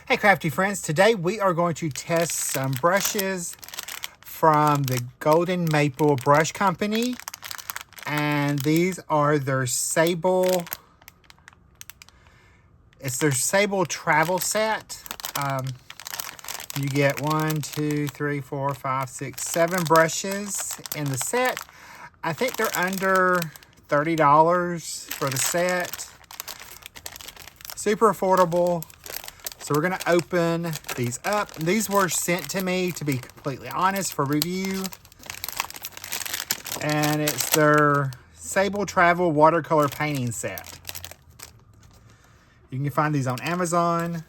Hey crafty friends, today we are going to test some brushes from the Golden Maple Brush Company, and these are their Sable, it's their Sable travel set. You get 1, 2, 3, 4, 5, 6, 7 brushes in the set. I think they're under $30 for the set. Super affordable. So we're going to open these up. These were sent to me, to be completely honest, for review. And it's their Sable Travel Watercolor Painting Set. You can find these on Amazon.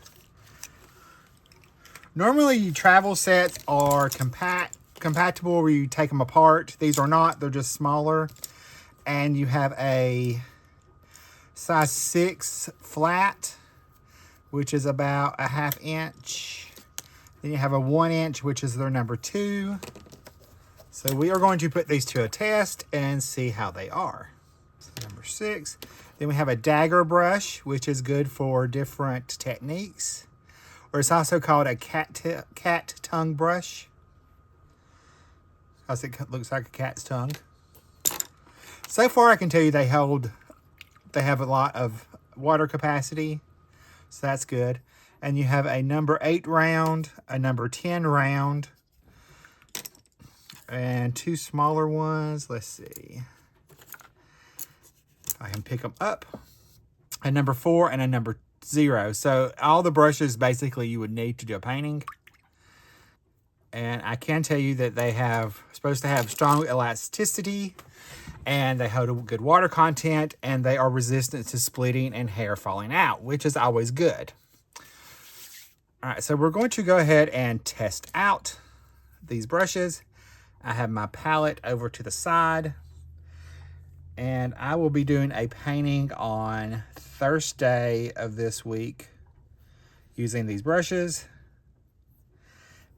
Normally, travel sets are compatible where you take them apart. These are not. They're just smaller. And you have a size 6 flat, which is about a 1/2 inch. Then you have a 1 inch, which is their number 2. So we are going to put these to a test and see how they are. So number 6. Then we have a dagger brush, which is good for different techniques. Or it's also called a cat tongue brush, because it looks like a cat's tongue. So far, I can tell you they have a lot of water capacity. So that's good. And you have a number 8 round, a number 10 round, and 2 smaller ones. Let's see if I can pick them up. A number 4 and a number 0. So all the brushes basically you would need to do a painting. And I can tell you that they have supposed to have strong elasticity, and they hold a good water content, and they are resistant to splitting and hair falling out, which is always good. All right, so we're going to go ahead and test out these brushes. I have my palette over to the side, and I will be doing a painting on Thursday of this week using these brushes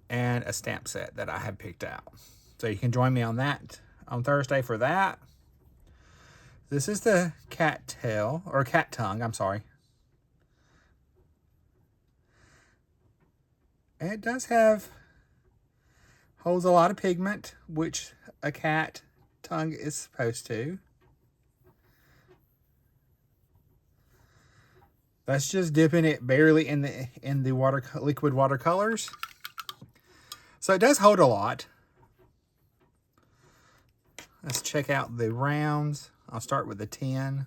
and a stamp set that I have picked out. So you can join me on that on Thursday for that. This is the cat tail, or cat tongue, I'm sorry. And it does holds a lot of pigment, which a cat tongue is supposed to. That's just dipping it barely in the liquid watercolors. So it does hold a lot. Let's check out the rounds. I'll start with the 10.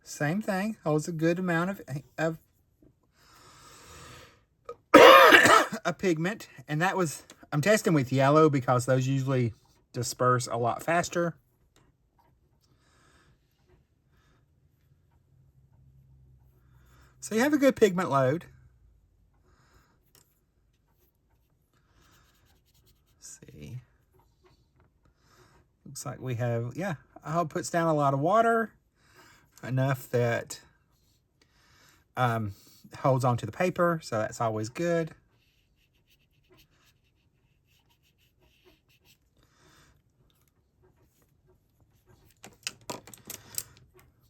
Same thing. Holds a good amount of a pigment. And I'm testing with yellow because those usually disperse a lot faster. So you have a good pigment load. Let's see. Looks like we have, yeah, I hope it puts down a lot of water. Enough that holds onto the paper, so that's always good.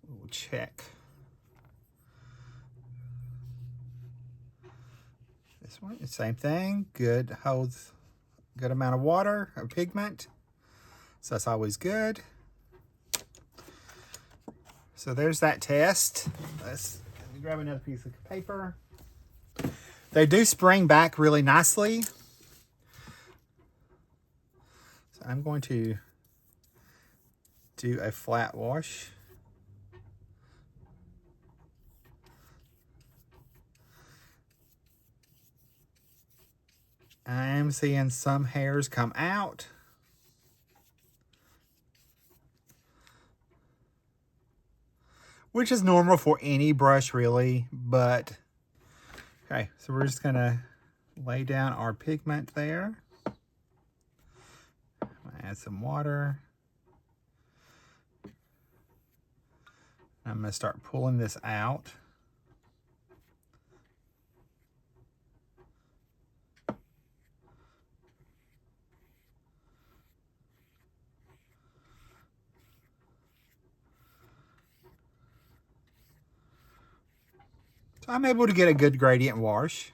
We'll check this one. Same thing. Good, holds a good amount of water or pigment, so that's always good. So there's that test. Let me grab another piece of paper. They do spring back really nicely. So I'm going to do a flat wash. I am seeing some hairs come out. Which is normal for any brush, really, but okay, so we're just gonna lay down our pigment there. Add some water. I'm gonna start pulling this out. So I'm able to get a good gradient wash.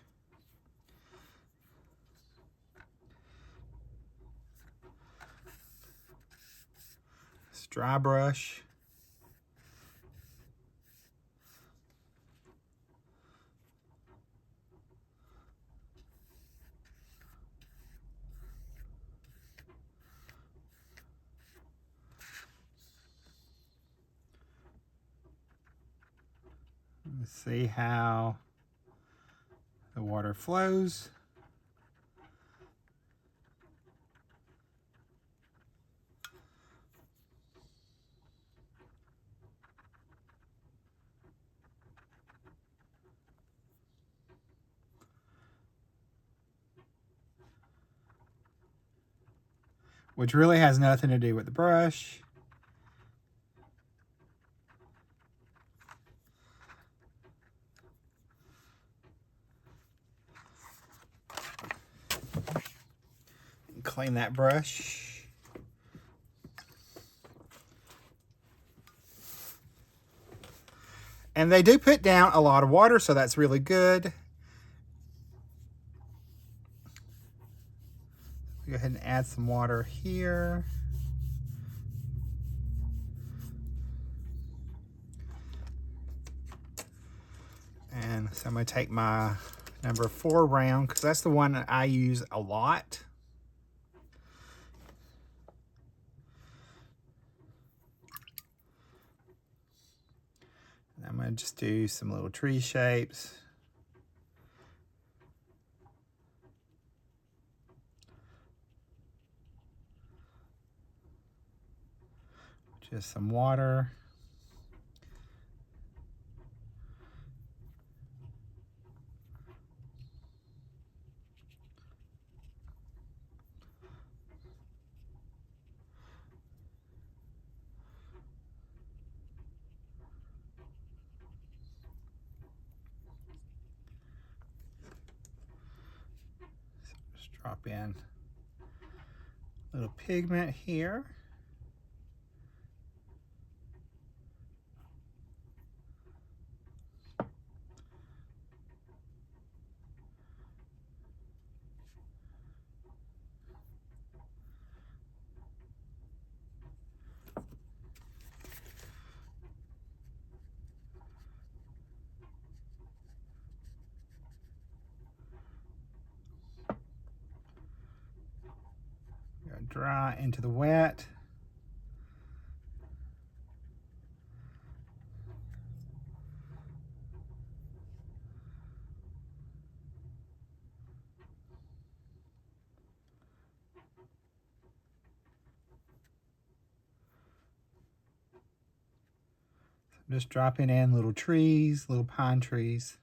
It's dry brush. Let's see how the water flows. Which really has nothing to do with the brush. Clean that brush. And they do put down a lot of water, so that's really good. Go ahead and add some water here. And so I'm going to take my number 4 round, because that's the one that I use a lot. And I'm going to just do some little tree shapes. Just some water. Just drop in a little pigment here. Dry into the wet. Just dropping in little trees, little pine trees.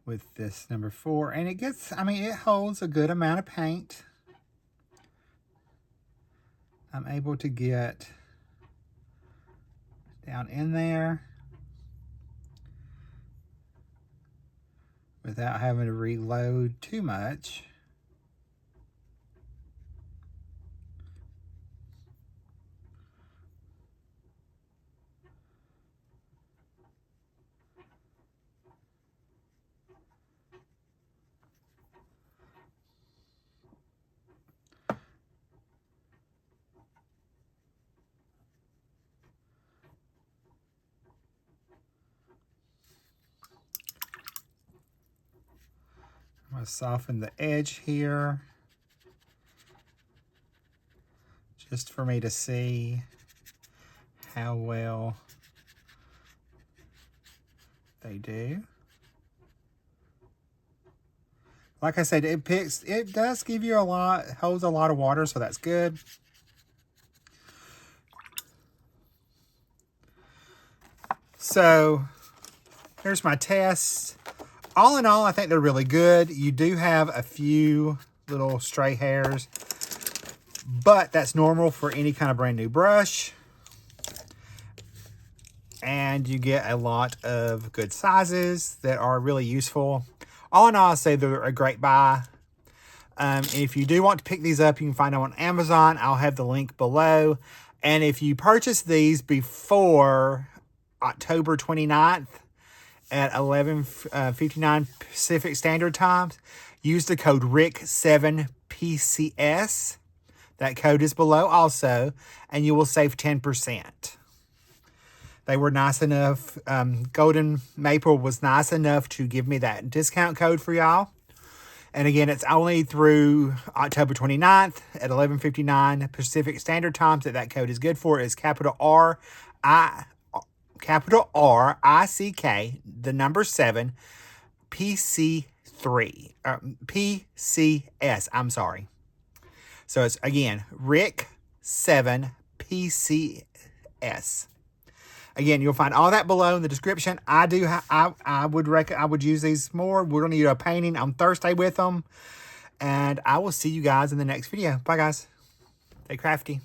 With this number 4, and it gets, I mean, it holds a good amount of paint. I'm able to get down in there without having to reload too much. I'm going to soften the edge here, just for me to see how well they do. Like I said, it does give you a lot, holds a lot of water, so that's good. So here's my test. All in all, I think they're really good. You do have a few little stray hairs, but that's normal for any kind of brand new brush. And you get a lot of good sizes that are really useful. All in all, I'll say they're a great buy. If you do want to pick these up, you can find them on Amazon. I'll have the link below. And if you purchase these before October 29th at 11:59 Pacific Standard Time, use the code RIC7PCS. That code is below also, and you will save 10%. They were nice enough. Golden Maple was nice enough to give me that discount code for y'all. And again, it's only through October 29th at 11:59 Pacific Standard Time that code is good for. It's capital RICK, the number 7, PC3, PCS, I'm sorry. So it's, again, RIC7PCS. Again, you'll find all that below in the description. I would use these more. We're going to do a painting on Thursday with them. And I will see you guys in the next video. Bye, guys. Stay crafty.